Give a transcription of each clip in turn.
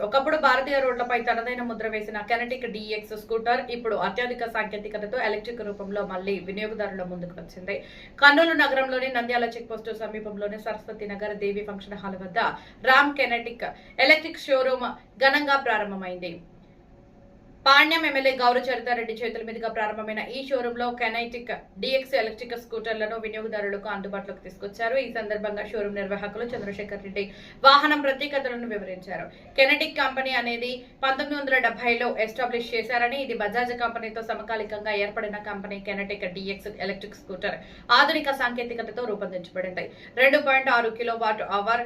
ఒకప్పుడు భారతీయ రోడ్లపై తనదైన ముద్ర వేసిన కెనెటిక్ డిఎక్స్ స్కూటర్ ఇప్పుడు అత్యాధునిక సాంకేతికతతో ఎలక్ట్రిక్ రూపంలో మళ్లీ వినియోగదారుల ముందుకు వచ్చింది. కర్నూలు నగరంలోని నంద్యాల చెక్పోస్టు సమీపంలోని సరస్వతి నగర్ దేవి ఫంక్షన్ హాల్ వద్ద రామ్ కెనెటిక్ ఎలక్ట్రిక్ షోరూమ్ ఘనంగా ప్రారంభమైంది. పాణ్యం ఎమ్మెల్యే గౌరవ చరితారెడ్డి చేతుల మీదుగా ప్రారంభమైన ఈ షోరూంలో కెనెటిక్ డిఎక్స్ ఎలక్ట్రిక్ స్కూటర్లను వినియోగదారులకు అందుబాటులోకి తీసుకొచ్చారు. ఈ సందర్భంగా షోరూం నిర్వాహకులు చంద్రశేఖర్ రెడ్డి వాహనం ప్రత్యేకతలను వివరించారు. కెనెటిక్ కంపెనీ అనేది 1970లో ఎస్టాబ్లిష్ చేశారని, ఇది బజాజ్ కంపెనీతో సమకాలికంగా ఏర్పడిన కంపెనీ. కెనెటిక్ డిఎక్స్ ఎలక్ట్రిక్ స్కూటర్ ఆధునిక సాంకేతికతతో రూపొందించబడింది. 2.6 కిలోవాట్ అవర్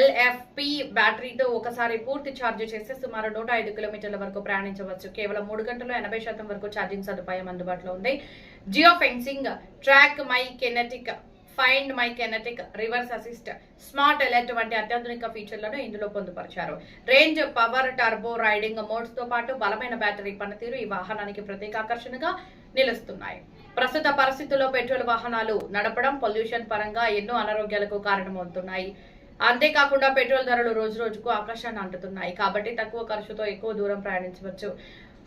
LFP బ్యాటరీతో ఒకసారి పూర్తి ఛార్జ్ చేస్తే సుమారు 105 కిలోమీటర్ల వరకు ప్రయాణించవచ్చు. కేవలం 3 గంటల్లో 80% వరకు ఛార్జింగ్ సదుపాయం అందుబాటులో ఉంది. Geo fencing, track my kinetic, find my kinetic, reverse assist, smart alert వంటి అత్యాధునిక ఫీచర్లను ఇందులో పొందుపరిచారు. Range, power, turbo riding modes తో పాటు బలమైన బ్యాటరీ పనితీరు ఈ వాహనానికి ప్రత్యేక ఆకర్షణగా నిలుస్తున్నాయి. ప్రస్తుత పరిస్థితుల్లో పెట్రోల్ వాహనాలు నడపడం పొల్యూషన్ పరంగా ఎన్నో అనారోగ్యాలకు కారణమవుతున్నాయి. అంతేకాకుండా పెట్రోల్ ధరలు రోజు రోజుకు ఆకాశాన్ని అంటుతున్నాయి. కాబట్టి తక్కువ ఖర్చుతో ఎక్కువ దూరం ప్రయాణించవచ్చు.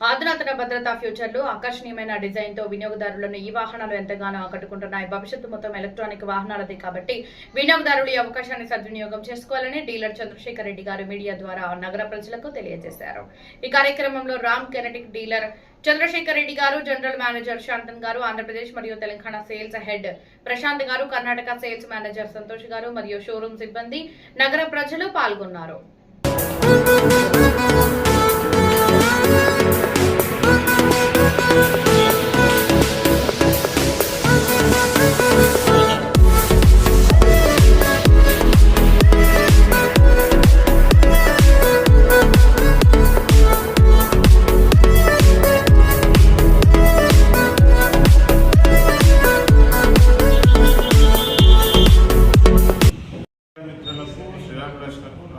అధునాతన భద్రతా ఫ్యూచర్లు, ఆకర్షణీయమైన డిజైన్ తో వినియోగదారులను ఈ వాహనాలు ఎంతగానో ఆకట్టుకుంటున్నాయి. భవిష్యత్తు మొత్తం ఎలక్ట్రానిక్ వాహనాలదే కాబట్టి వినియోగదారులు ఈ అవకాశాన్ని సద్వినియోగం చేసుకోవాలని డీలర్ చంద్రశేఖర్ రెడ్డి గారు మీడియా ద్వారా నగర ప్రజలకు తెలియజేశారు. ఈ కార్యక్రమంలో రామ్ కెనెటిక్ డీలర్ చంద్రశేఖర్ రెడ్డి గారు, జనరల్ మేనేజర్ శాంతన్ గారు, ఆంధ్రప్రదేశ్ మరియు తెలంగాణ సేల్స్ హెడ్ ప్రశాంత్ గారు, కర్ణాటక సేల్స్ మేనేజర్ సంతోష్ గారు మరియు షోరూం సిబ్బంది, నగర ప్రజలు పాల్గొన్నారు.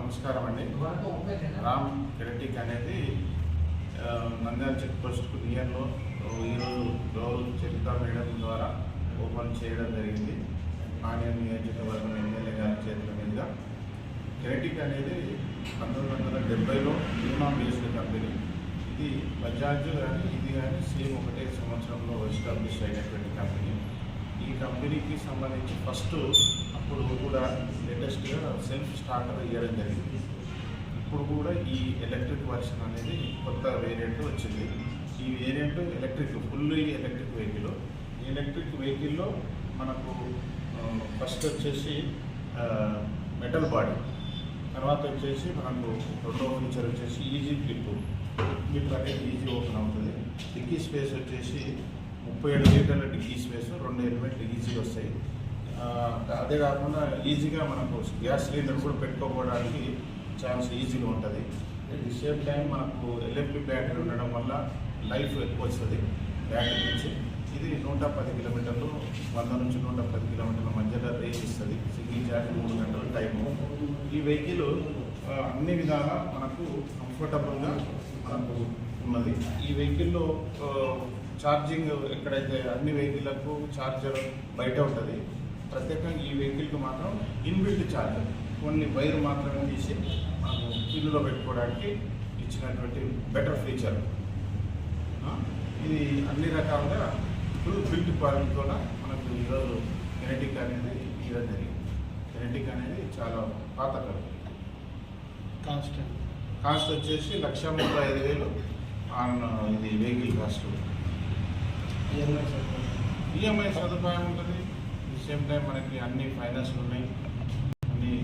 నమస్కారం అండి. రామ్ కెనెటిక్ అనేది నంద్యాల చెక్ పోస్ట్కు నియర్లో ఈరోజు గౌరవ చరిత్ర మేడం ద్వారా ఓపెన్ చేయడం జరిగింది. పాణ్యం నియోజకవర్గం ఎమ్మెల్యే గారి చేతుల మీదుగా. కెనెటిక్ అనేది 1970లో బీమా బేస్డ్ కంపెనీ. ఇది బజాజ్ కానీ ఇది కానీ సేమ్ ఒకటే సంవత్సరంలో ఎస్టాబ్లిష్ అయినటువంటి కంపెనీ. ఈ కంపెనీకి సంబంధించి ఫస్ట్ అప్పుడు కూడా లేటెస్ట్గా సెల్ఫ్ స్టార్టర్ ఇవ్వడం జరిగింది. ఇప్పుడు కూడా ఈ ఎలక్ట్రిక్ వర్షన్ అనేది కొత్త వేరియంట్ వచ్చింది. ఈ variant electric, full electric vehicle. ఈ ఎలక్ట్రిక్ వెహికల్లో మనకు ఫస్ట్ వచ్చేసి మెటల్ బాడీ, తర్వాత వచ్చేసి మనకు రెండవ ఫీచర్ వచ్చేసి ఈజీ ఫ్లిప్ అనేది ఈజీ ఓపెన్ అవుతుంది. డిక్కీ స్పేస్ వచ్చేసి 37 లీటర్ల డిక్కీ స్పేస్, 2 ఎలిమెంట్లు ఈజీగా వస్తాయి. అదే కాకుండా ఈజీగా మనకు గ్యాస్ సిలిండర్ కూడా పెట్టుకోవడానికి ఛాన్స్ ఈజీగా ఉంటుంది. అట్ ది సేమ్ టైం మనకు ఎల్ఎఫ్పి బ్యాటరీ ఉండడం వల్ల లైఫ్ ఎక్కువ వస్తుంది బ్యాటరీ నుంచి. ఇది 110 కిలోమీటర్లు, 100 నుంచి 110 కిలోమీటర్ల మధ్యలో రేంజ్ ఇస్తుంది. సింగిల్ ఛార్జ్ 3 గంటల టైము. ఈ వెహికల్ అన్ని విధాలా మనకు కంఫర్టబుల్గా మనకు ఉన్నది. ఈ వెహికల్లో ఛార్జింగ్ ఎక్కడైతే అన్ని వెహికల్లకు ఛార్జర్ బయట ఉంటుంది, ప్రత్యేకంగా ఈ వెహికల్కి మాత్రం ఇన్బిల్ట్ ఛార్జర్, ఓన్లీ వైర్ మాత్రమే తీసి మనకు ఇల్లులో పెట్టుకోవడానికి ఇచ్చినటువంటి బెటర్ ఫీచర్. ఇది అన్ని రకాలుగా ఫుల్ బిల్ట్ క్వాలిటీతో మనకు ఈరోజు కెనెటిక్ అనేది ఇవ్వడం జరిగింది. కెనెటిక్ అనేది చాలా పాత కంపెనీ. కాస్ట్ వచ్చేసి 1,35,000 ఆన్ ఇది వెహికల్ కాస్ట్. ఈఎంఐ సదుపాయం ఉంటుంది. సేమ్ టైం మనకి అన్ని ఫైనాన్స్ ఉన్నాయి, అన్ని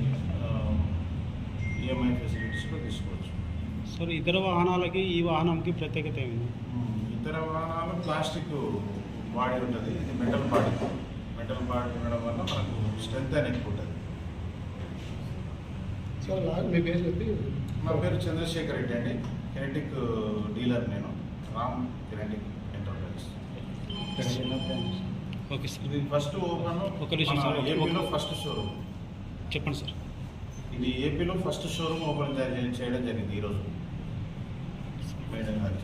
ఈఎంఐ ఫెసిలిటీస్ కూడా తీసుకోవచ్చు. సార్, ఇతర వాహనాలకి ఈ వాహనంకి ప్రత్యేకత ఏమిటి? ఇతర వాహనాలు ప్లాస్టిక్ బాడీ ఉంటుంది, ఇది మెటల్ బాడీ. మెటల్ బాడీ ఉండడం వల్ల మనకు స్ట్రెంత్ అనేది ఎక్కువ ఉంటుంది. సార్, మీ పేరు చెప్పి. నా పేరు చంద్రశేఖర్ రెడ్డి అండి. కెనెటిక్ డీలర్ నేను, Ram kinetic enterprise. Okay sir. ఇది ఫస్ట్ ఓపెన్ ఏపీలో ఫస్ట్ షోరూమ్. చెప్పండి సార్. ఇది ఏపీలో ఫస్ట్ షోరూమ్ ఓపెన్ చేయడం జరిగింది ఈరోజు మేడం గారు.